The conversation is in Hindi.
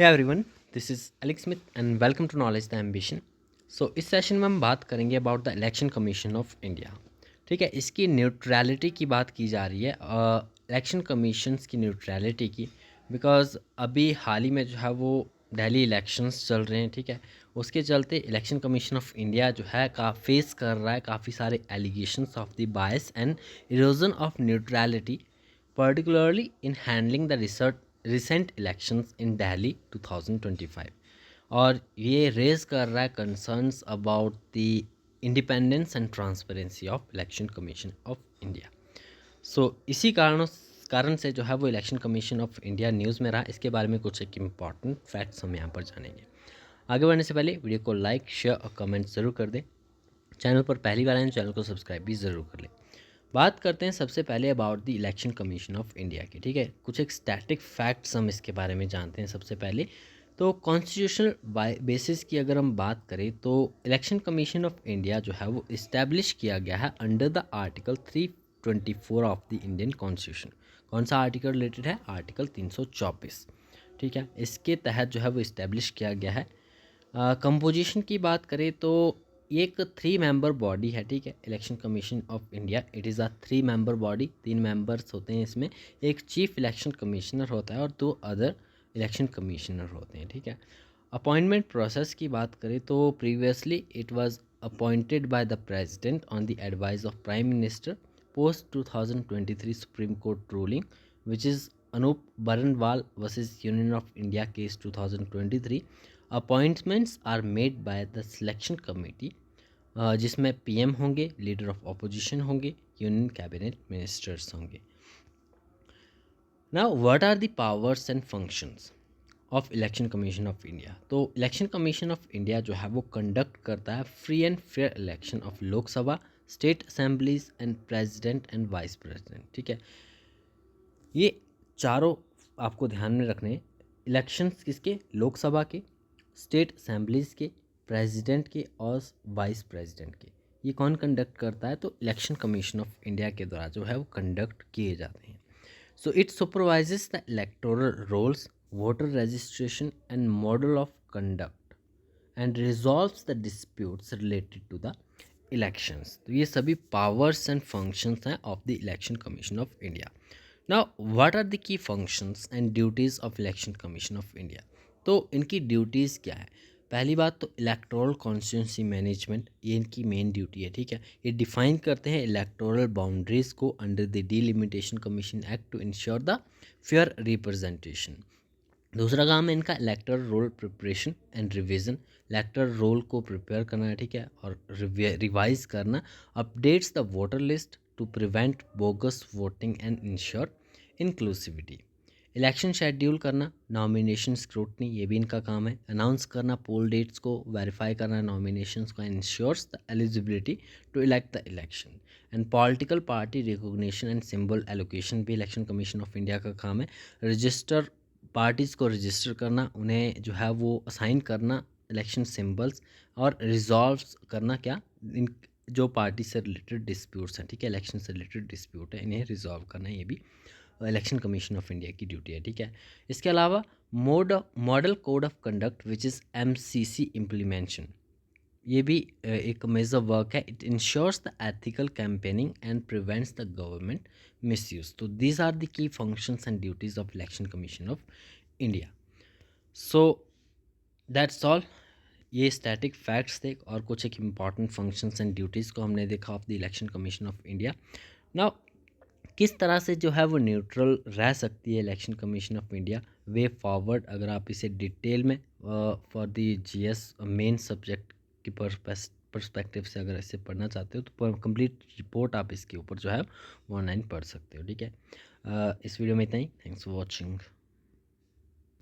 Hey everyone, this is Alex Smith and welcome to knowledge the ambition. इस सेशन में हम बात करेंगे about the Election commission of India. ठीक है, इसकी न्यूट्रलिटी की बात की जा रही है, इलेक्शन कमीशंस की न्यूट्रलिटी की। बिकॉज अभी हाल ही में जो है वो दिल्ली इलेक्शंस चल रहे हैं। ठीक है, उसके चलते इलेक्शन कमीशन ऑफ इंडिया जो है फेस कर रहा है काफ़ी सारे allegations of the bias and erosion of neutrality, particularly in handling the recent elections in Delhi 2025। और ये रेज कर रहा है concerns about the independence and transparency of election commission of India. इसी कारण से जो है वो election commission of India news में रहा। इसके बारे में कुछ एक इम्पॉर्टेंट फैक्ट्स हम यहाँ पर जानेंगे। आगे बढ़ने से पहले वीडियो को लाइक, शेयर और कमेंट ज़रूर कर दें। चैनल पर पहली बार आए तो चैनल को सब्सक्राइब भी ज़रूर कर लें। बात करते हैं सबसे पहले about the Election commission of India की। ठीक है, कुछ एक स्टैटिक फैक्ट्स हम इसके बारे में जानते हैं। सबसे पहले तो कॉन्स्टिट्यूशनल बेसिस की अगर हम बात करें तो इलेक्शन कमीशन ऑफ इंडिया जो है वो इस्टेब्लिश किया गया है under the article 324 of the Indian constitution. कौन सा आर्टिकल रिलेटेड है? आर्टिकल 324। ठीक है, इसके तहत जो है वो इस्टेब्लिश किया गया है। कंपोजिशन की बात करें तो ये एक 3 मेंबर बॉडी है। ठीक है, election commission of India it is a 3 member body. 3 members होते हैं इसमें। एक चीफ इलेक्शन कमिश्नर होता है और 2 अदर इलेक्शन कमिश्नर होते हैं। ठीक है, अपॉइंटमेंट प्रोसेस की बात करें तो previously it was appointed by the president on the advice of prime minister post 2023 Supreme Court ruling which is Anoop Barnwal versus Union of India case 2023। Appointments are made by the selection committee, जिसमें पीएम होंगे, लीडर ऑफ अपोजिशन होंगे, यूनियन कैबिनेट मिनिस्टर्स होंगे। Now what are the powers and functions of election commission of India? तो इलेक्शन कमीशन ऑफ इंडिया जो है वो कंडक्ट करता है free and fair election of Lok Sabha, state assemblies and president and vice president. ठीक है, ये चारों आपको ध्यान में रखने हैं। इलेक्शंस किसके? लोकसभा के, स्टेट असेंबलीज के, प्रेसिडेंट के और वाइस प्रेसिडेंट के। ये कौन कंडक्ट करता है? तो इलेक्शन कमीशन ऑफ इंडिया के द्वारा जो है वो कंडक्ट किए जाते हैं। It supervises the electoral rolls, voter registration and model of conduct and resolves the disputes related to the elections. तो ये सभी पावर्स एंड फंक्शंस हैं of the Election commission of India. Now what are the key functions and duties of election commission of India? तो इनकी ड्यूटीज़ क्या है? पहली बात तो इलेक्टोरल कॉन्स्टिट्यूंसी मैनेजमेंट, ये इनकी मेन ड्यूटी है। ठीक है, ये डिफाइन करते हैं इलेक्टोरल बाउंड्रीज को under the delimitation commission act to ensure the fair representation. दूसरा काम है इनका electoral roll preparation and revision. Electoral roll को प्रिपेयर करना है। ठीक है, और रिवाइज करना। Updates the voter list to prevent bogus voting and ensure inclusivity. Election schedule करना, नॉमिनेशन स्क्रूटनी, ये भी इनका काम है। अनाउंस करना पोल डेट्स को, वेरीफाई करना नॉमिनेशंस को, ensures the eligibility to elect the election. And political party recognition and symbol allocation भी इलेक्शन कमीशन ऑफ इंडिया का काम है। रजिस्टर पार्टीज़ को रजिस्टर करना, उन्हें जो है वो असाइन करना इलेक्शन सिंबल्स, और रिजॉल्व करना क्या, इन जो पार्टी से रिलेटेड डिस्प्यूट्स हैं। ठीक है, इलेक्शन से रिलेटेड डिस्प्यूट है, इन्हें रिजॉल्व करना, ये भी इलेक्शन कमीशन ऑफ इंडिया की ड्यूटी है। ठीक है, इसके अलावा model code of conduct which is MCC implementation, ये भी एक मेजर वर्क है। It ensures the ethical campaigning and prevents the government misuse. तो these are the key functions and duties of election commission of India. So that's all. ये स्टैटिक फैक्ट्स थे और कुछ एक इम्पॉर्टेंट फंक्शंस एंड ड्यूटीज़ को हमने देखा of the Election commission of India. Now किस तरह से जो है वो न्यूट्रल रह सकती है election commission of India, way forward, अगर आप इसे डिटेल में for the GS main subject की पर्सपेक्टिव से अगर इसे पढ़ना चाहते हो तो कंप्लीट रिपोर्ट आप इसके ऊपर जो है वो ऑनलाइन पढ़ सकते हो। ठीक है, इस वीडियो में इतना ही। Thanks for watching.